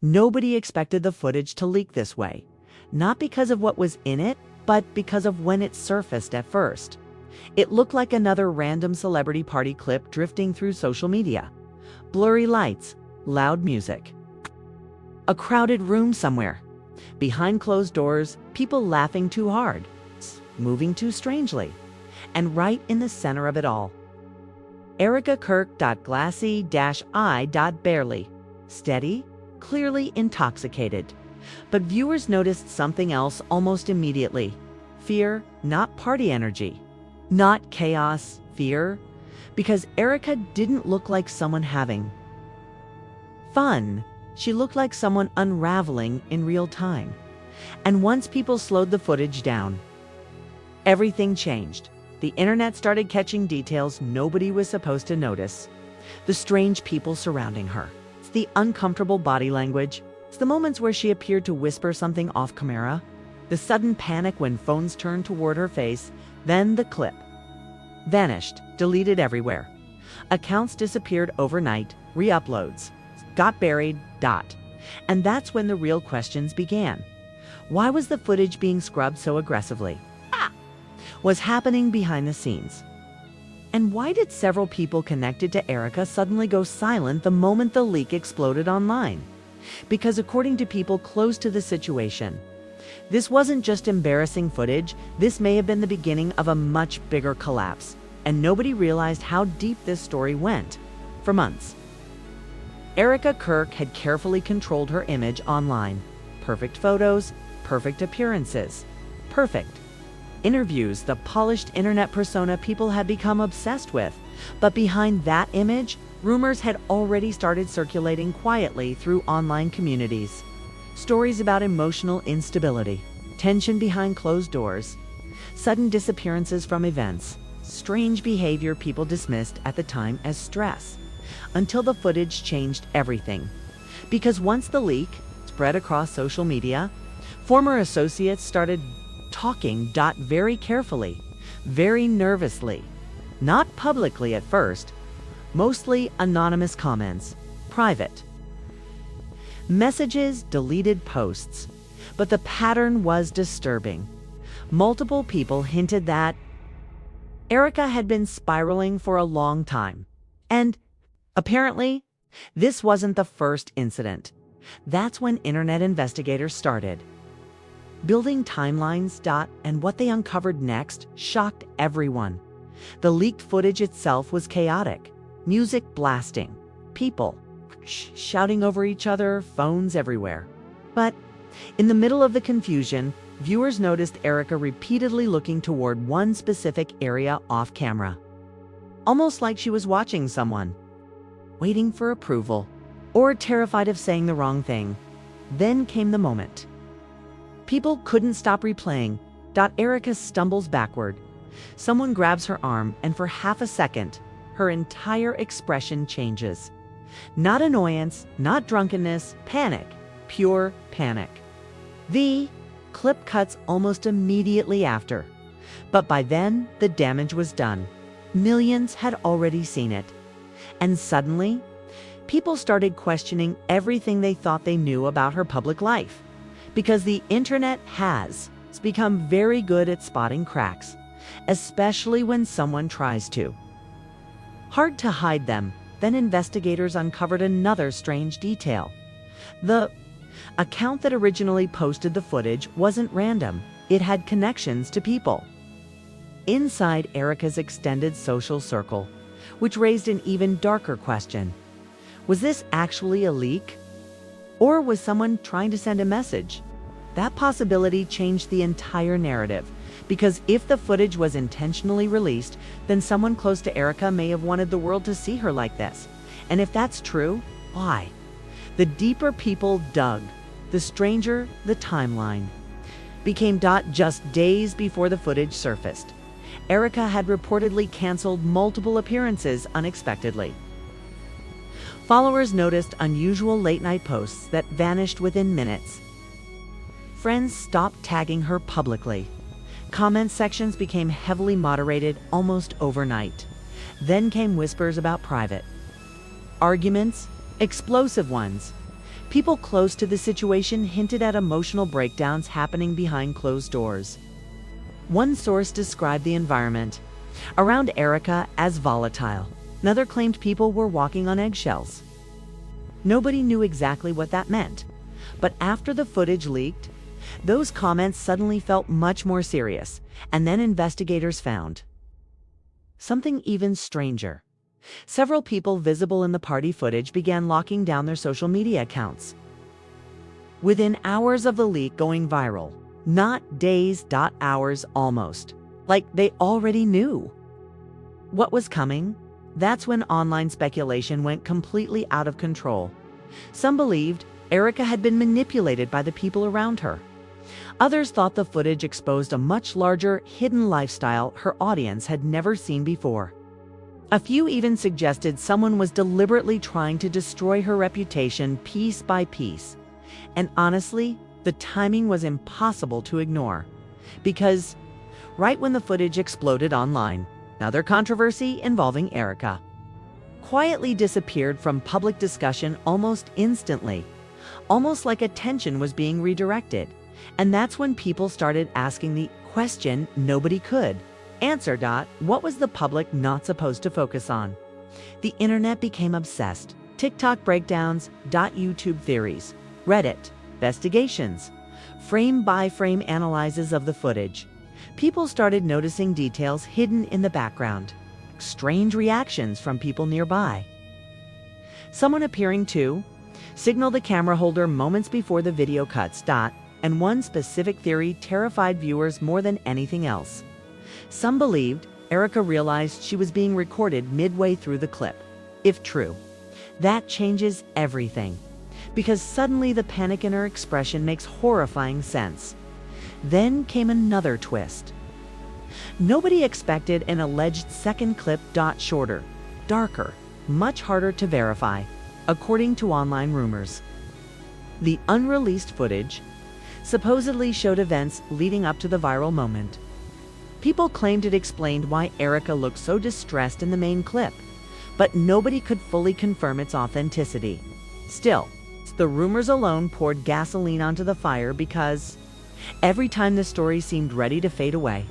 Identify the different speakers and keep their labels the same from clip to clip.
Speaker 1: Nobody expected the footage to leak this way, not because of what was in it, but because of when it surfaced at first. It looked like another random celebrity party clip drifting through social media. Blurry lights, loud music. A crowded room somewhere. Behind closed doors, people laughing too hard, moving too strangely. And right in the center of it all, Erika Kirk. Glassy-eye. Steady, clearly intoxicated. But viewers noticed something else almost immediately. Fear, not party energy. Not chaos, fear. Because Erika didn't look like someone having fun. She looked like someone unraveling in real time. And once people slowed the footage down, everything changed. The internet started catching details nobody was supposed to notice. The strange people surrounding her. It's the uncomfortable body language. It's the moments where she appeared to whisper something off camera. The sudden panic when phones turned toward her face. Then the clip vanished, deleted everywhere. Accounts disappeared overnight, re-uploads got buried. And that's when the real questions began. Why was the footage being scrubbed so aggressively? Was happening behind the scenes? And why did several people connected to Erika suddenly go silent the moment the leak exploded online? Because according to people close to the situation, this wasn't just embarrassing footage, this may have been the beginning of a much bigger collapse. And nobody realized how deep this story went for months. Erika Kirk had carefully controlled her image online. Perfect photos, perfect appearances, perfect interviews, the polished internet persona people had become obsessed with. But behind that image, rumors had already started circulating quietly through online communities. Stories about emotional instability, tension behind closed doors, sudden disappearances from events, strange behavior people dismissed at the time as stress. Until the footage changed everything. Because once the leak spread across social media, former associates started talking very carefully, very nervously. Not publicly at first, mostly anonymous comments, private messages, deleted posts. But the pattern was disturbing. Multiple people hinted that Erika had been spiraling for a long time. And apparently, this wasn't the first incident. That's when internet investigators started building timelines. And what they uncovered next shocked everyone. The leaked footage itself was chaotic. Music blasting, people shouting over each other, phones everywhere. But in the middle of the confusion, viewers noticed Erika repeatedly looking toward one specific area off camera. Almost like she was watching someone, waiting for approval, or terrified of saying the wrong thing. Then came the moment. People couldn't stop replaying. Erika stumbles backward. Someone grabs her arm, and for half a second, her entire expression changes. Not annoyance, not drunkenness, panic, pure panic. The clip cuts almost immediately after. But by then, the damage was done. Millions had already seen it. And suddenly, people started questioning everything they thought they knew about her public life. Because the internet has become very good at spotting cracks, especially when someone tries to. Hard to hide them. Then investigators uncovered another strange detail. The account that originally posted the footage wasn't random. It had connections to people inside Erika's extended social circle, which raised an even darker question. Was this actually a leak? Or was someone trying to send a message? That possibility changed the entire narrative, because if the footage was intentionally released, then someone close to Erika may have wanted the world to see her like this. And if that's true, why? The deeper people dug, the stranger the timeline became. Just days before the footage surfaced, Erika had reportedly canceled multiple appearances unexpectedly. Followers noticed unusual late-night posts that vanished within minutes. Friends stopped tagging her publicly. Comment sections became heavily moderated almost overnight. Then came whispers about private arguments, explosive ones. People close to the situation hinted at emotional breakdowns happening behind closed doors. One source described the environment around Erika as volatile. Another claimed people were walking on eggshells. Nobody knew exactly what that meant, but after the footage leaked, those comments suddenly felt much more serious, and then investigators found something even stranger. Several people visible in the party footage began locking down their social media accounts. Within hours of the leak going viral, not days, hours almost, like they already knew what was coming. That's when online speculation went completely out of control. Some believed Erika had been manipulated by the people around her. Others thought the footage exposed a much larger, hidden lifestyle her audience had never seen before. A few even suggested someone was deliberately trying to destroy her reputation piece by piece. And honestly, the timing was impossible to ignore. Because right when the footage exploded online, another controversy involving Erika quietly disappeared from public discussion almost instantly, almost like attention was being redirected. And that's when people started asking the question nobody could answer. What was the public not supposed to focus on? The internet became obsessed. TikTok breakdowns, YouTube theories, Reddit investigations, frame-by-frame analyses of the footage. People started noticing details hidden in the background, strange reactions from people nearby, someone appearing to signal the camera holder moments before the video cuts. And one specific theory terrified viewers more than anything else. Some believed Erika realized she was being recorded midway through the clip. If true, that changes everything, because suddenly the panic in her expression makes horrifying sense. Then came another twist. Nobody expected an alleged second clip. Shorter, darker, much harder to verify, according to online rumors. The unreleased footage supposedly showed events leading up to the viral moment. People claimed it explained why Erika looked so distressed in the main clip, but nobody could fully confirm its authenticity. Still, the rumors alone poured gasoline onto the fire, because every time the story seemed ready to fade away,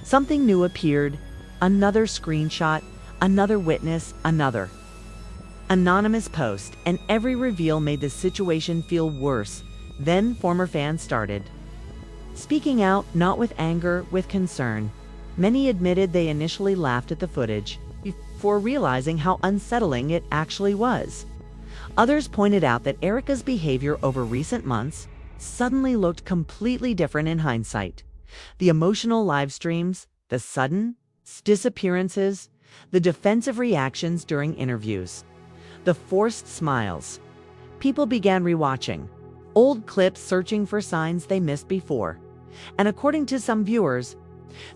Speaker 1: something new appeared. Another screenshot, another witness, another anonymous post, and every reveal made the situation feel worse. Then former fans started speaking out, not with anger, with concern. Many admitted they initially laughed at the footage before realizing how unsettling it actually was. Others pointed out that Erika's behavior over recent months suddenly looked completely different in hindsight. The emotional live streams, the sudden disappearances, the defensive reactions during interviews, the forced smiles. People began rewatching old clips, searching for signs they missed before. And according to some viewers,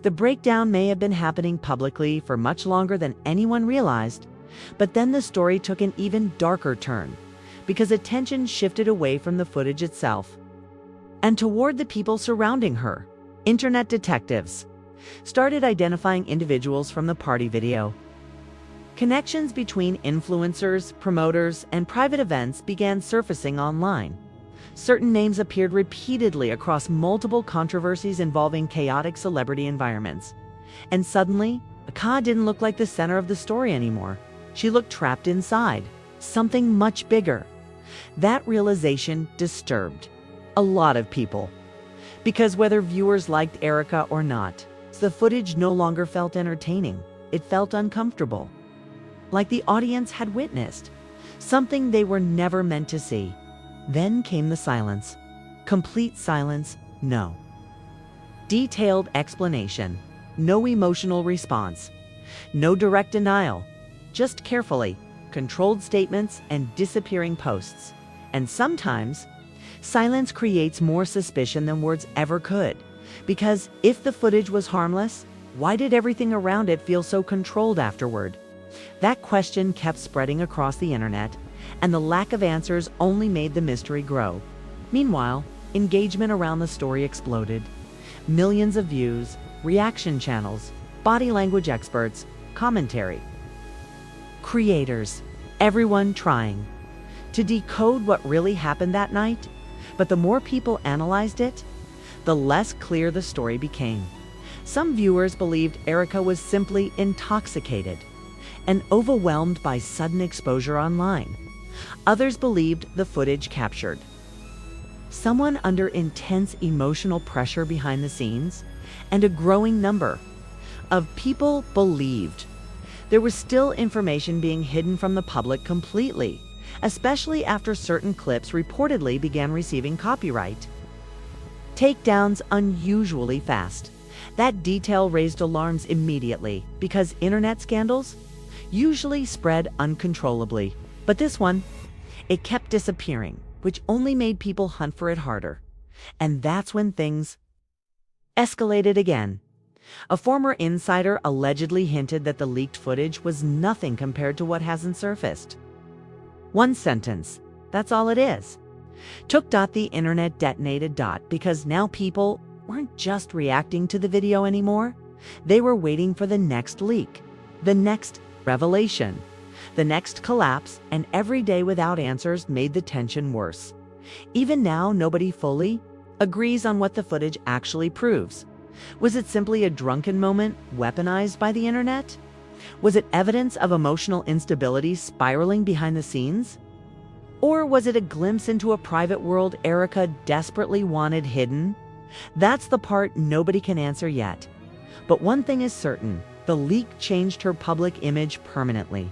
Speaker 1: the breakdown may have been happening publicly for much longer than anyone realized. But then the story took an even darker turn, because attention shifted away from the footage itself and toward the people surrounding her. Internet detectives started identifying individuals from the party video. Connections between influencers, promoters, and private events began surfacing online. Certain names appeared repeatedly across multiple controversies involving chaotic celebrity environments. And suddenly, Erika didn't look like the center of the story anymore. She looked trapped inside something much bigger. That realization disturbed a lot of people, because whether viewers liked Erika or not, the footage no longer felt entertaining. It felt uncomfortable, like the audience had witnessed something they were never meant to see. Then came the silence. Complete silence, no detailed explanation, no emotional response, no direct denial, just carefully controlled statements and disappearing posts. And sometimes, silence creates more suspicion than words ever could. Because if the footage was harmless, why did everything around it feel so controlled afterward? That question kept spreading across the internet, and the lack of answers only made the mystery grow. Meanwhile, engagement around the story exploded. Millions of views, reaction channels, body language experts, commentary creators, everyone trying to decode what really happened that night, but the more people analyzed it, the less clear the story became. Some viewers believed Erika was simply intoxicated and overwhelmed by sudden exposure online. Others believed the footage captured someone under intense emotional pressure behind the scenes, and a growing number of people believed there was still information being hidden from the public completely, especially after certain clips reportedly began receiving copyright takedowns unusually fast. That detail raised alarms immediately because internet scandals usually spread uncontrollably. But this one, it kept disappearing, which only made people hunt for it harder. And that's when things escalated again. A former insider allegedly hinted that the leaked footage was nothing compared to what hasn't surfaced. One sentence, that's all it is. The internet detonated. Because now people weren't just reacting to the video anymore. They were waiting for the next leak, the next revelation, the next collapse, and every day without answers made the tension worse. Even now, nobody fully agrees on what the footage actually proves. Was it simply a drunken moment weaponized by the internet? Was it evidence of emotional instability spiraling behind the scenes? Or was it a glimpse into a private world Erika desperately wanted hidden? That's the part nobody can answer yet. But one thing is certain, the leak changed her public image permanently.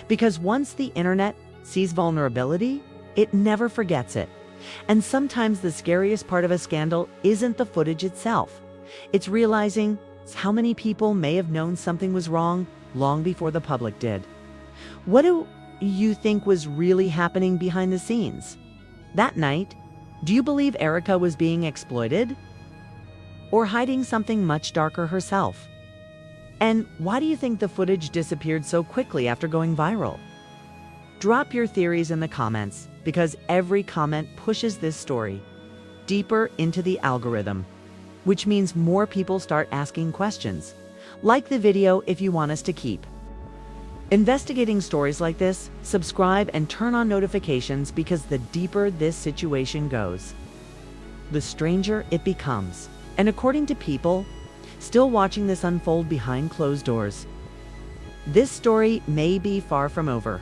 Speaker 1: Because once the internet sees vulnerability, it never forgets it. And sometimes the scariest part of a scandal isn't the footage itself. It's realizing how many people may have known something was wrong long before the public did. What do you think was really happening behind the scenes? That night, do you believe Erika was being exploited? Or hiding something much darker herself? And why do you think the footage disappeared so quickly after going viral? Drop your theories in the comments, because every comment pushes this story deeper into the algorithm, which means more people start asking questions. Like the video if you want us to keep investigating stories like this. Subscribe and turn on notifications, because the deeper this situation goes, the stranger it becomes. And according to people still watching this unfold behind closed doors, this story may be far from over.